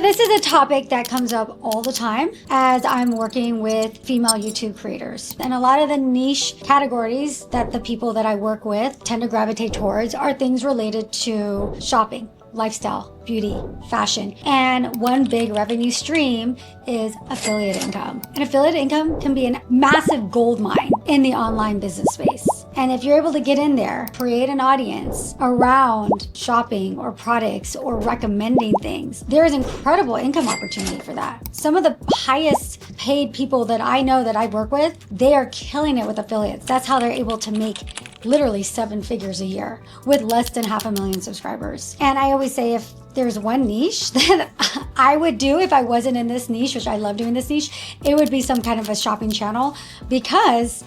This is a topic that comes up all the time as I'm working with female YouTube creators. And a lot of the niche categories that the people that I work with tend to gravitate towards are things related to shopping, lifestyle, beauty, fashion. And one big revenue stream is affiliate income. And affiliate income can be a massive gold mine in the online business space. And if you're able to get in there, create an audience around shopping or products or recommending things, there is incredible income opportunity for that. Some of the highest paid people that I know that I work with, they are killing it with affiliates. That's how they're able to make literally 7 figures a year with less than 500,000 subscribers. And I always say, if there's one niche that I would do if I wasn't in this niche, which I love doing this niche, it would be some kind of a shopping channel, because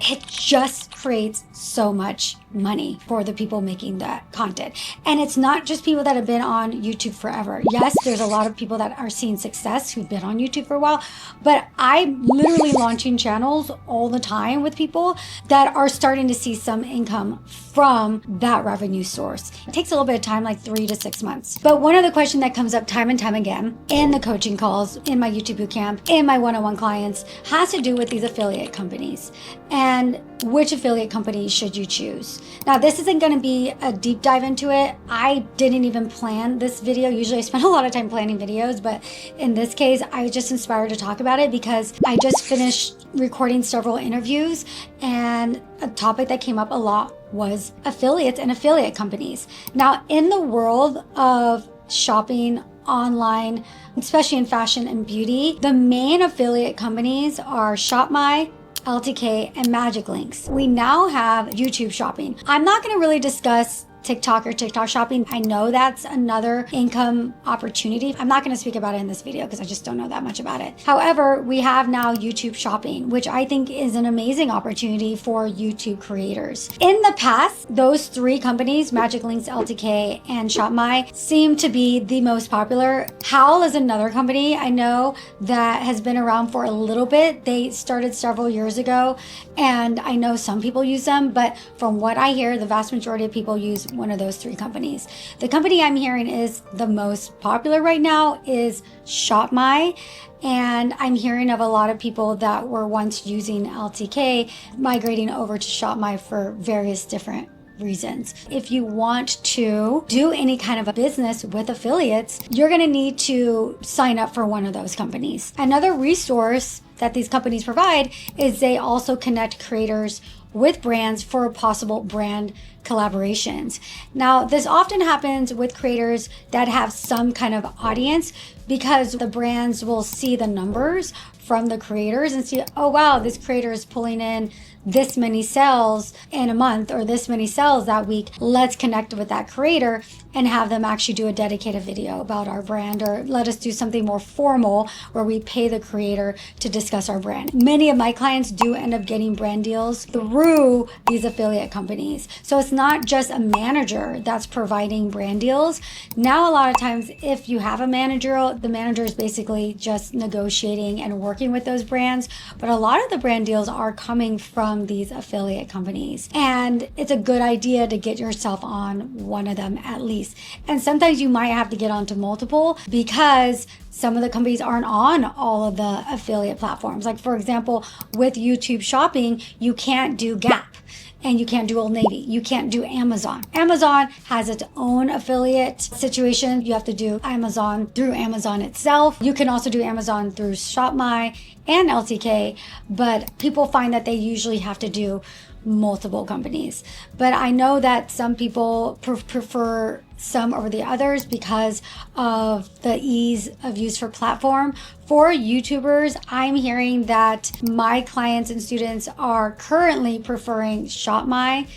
it just creates so much money for the people making that content. And it's not just people that have been on YouTube forever. Yes, there's a lot of people that are seeing success who've been on YouTube for a while, but I'm literally launching channels all the time with people that are starting to see some income from that revenue source. It takes a little bit of time, like 3 to 6 months. But one of the questions that comes up time and time again in the coaching calls, in my YouTube bootcamp, in my one-on-one clients, has to do with these affiliate companies and which affiliate company should you choose. Now, this isn't going to be a deep dive into it. I didn't even plan this video. Usually I spend a lot of time planning videos, but in this case, I was just inspired to talk about it because I just finished recording several interviews, and a topic that came up a lot was affiliates and affiliate companies. Now, in the world of shopping online, especially in fashion and beauty, the main affiliate companies are ShopMy, LTK, and Magic Links. We now have YouTube shopping. I'm not going to really discuss TikTok or TikTok shopping. I know that's another income opportunity. I'm not going to speak about it in this video because I just don't know that much about it. However, we have now YouTube shopping, which I think is an amazing opportunity for YouTube creators. In the past, those 3 companies, Magic Links, LTK, and ShopMy, seem to be the most popular. Howl is another company I know that has been around for a little bit. They started several years ago, and I know some people use them, but from what I hear, the vast majority of people use one of those 3 companies. The company I'm hearing is the most popular right now is ShopMy, and I'm hearing of a lot of people that were once using LTK migrating over to ShopMy for various different reasons. If you want to do any kind of a business with affiliates, you're going to need to sign up for one of those companies. Another resource that these companies provide is they also connect creators with brands for possible brand collaborations. Now, this often happens with creators that have some kind of audience, because the brands will see the numbers from the creators and see, oh wow, this creator is pulling in this many sales in a month or this many sales that week. Let's connect with that creator and have them actually do a dedicated video about our brand, or let us do something more formal where we pay the creator to discuss our brand. Many of my clients do end up getting brand deals through these affiliate companies. So it's not just a manager that's providing brand deals. Now, a lot of times, if you have a manager, the manager is basically just negotiating and working with those brands. But a lot of the brand deals are coming from these affiliate companies. And it's a good idea to get yourself on one of them at least. And sometimes you might have to get onto multiple, because some of the companies aren't on all of the affiliate platforms. Like, for example, with YouTube shopping, you can't do Gap. And you can't do Old Navy. You can't do Amazon. Amazon has its own affiliate situation. You have to do Amazon through Amazon itself. You can also do Amazon through ShopMy and LTK, but people find that they usually have to do multiple companies. But I know that some people prefer some over the others because of the ease of use for platform. For YouTubers, I'm hearing that my clients and students are currently preferring ShopMy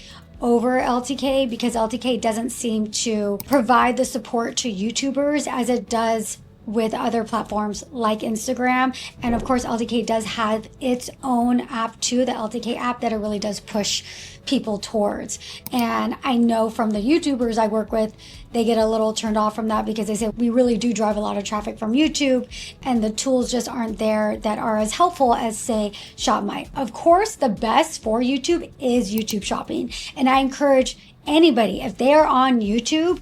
over LTK, because LTK doesn't seem to provide the support to YouTubers as it does with other platforms like Instagram. And of course, LTK does have its own app too, the LTK app, that it really does push people towards. And I know from the YouTubers I work with, they get a little turned off from that because they say we really do drive a lot of traffic from YouTube and the tools just aren't there that are as helpful as, say, ShopMy. Of course, the best for YouTube is YouTube shopping. And I encourage anybody, if they are on YouTube,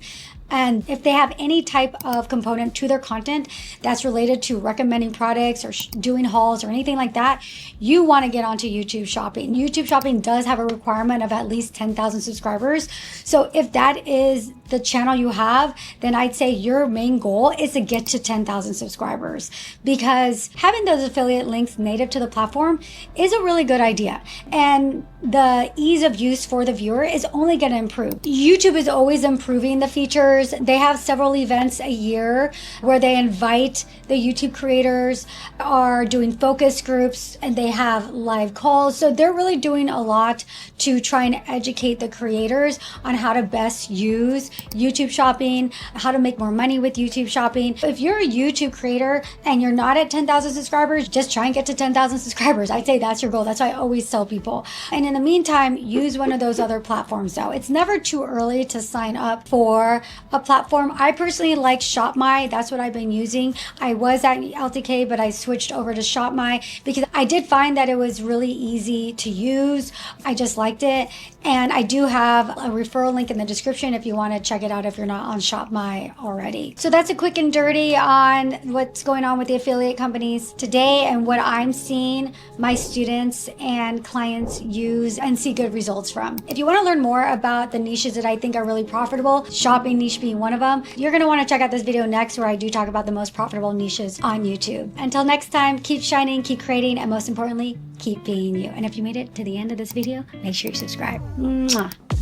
And if they have any type of component to their content that's related to recommending products or doing hauls or anything like that, you want to get onto YouTube Shopping. YouTube Shopping does have a requirement of at least 10,000 subscribers. So if that is the channel you have, then I'd say your main goal is to get to 10,000 subscribers, because having those affiliate links native to the platform is a really good idea. And the ease of use for the viewer is only going to improve. YouTube is always improving the features. They have several events a year where they invite the YouTube creators, are doing focus groups, and they have live calls. So they're really doing a lot to try and educate the creators on how to best use YouTube Shopping, how to make more money with YouTube Shopping. If you're a YouTube creator and you're not at 10,000 subscribers, just try and get to 10,000 subscribers. I'd say that's your goal. That's what I always tell people. And in the meantime, use one of those other platforms though. It's never too early to sign up for a platform. I personally like ShopMy. That's what I've been using. I was at LTK, but I switched over to ShopMy because I did find that it was really easy to use. I just liked it. And I do have a referral link in the description if you want to check it out if you're not on ShopMy already. So that's a quick and dirty on what's going on with the affiliate companies today and what I'm seeing my students and clients use and see good results from. If you want to learn more about the niches that I think are really profitable, shopping niche being one of them, you're going to want to check out this video next where I do talk about the most profitable niches on YouTube. Until next time, keep shining, keep creating, and most importantly, keep being you. And if you made it to the end of this video, make sure you subscribe. Mwah.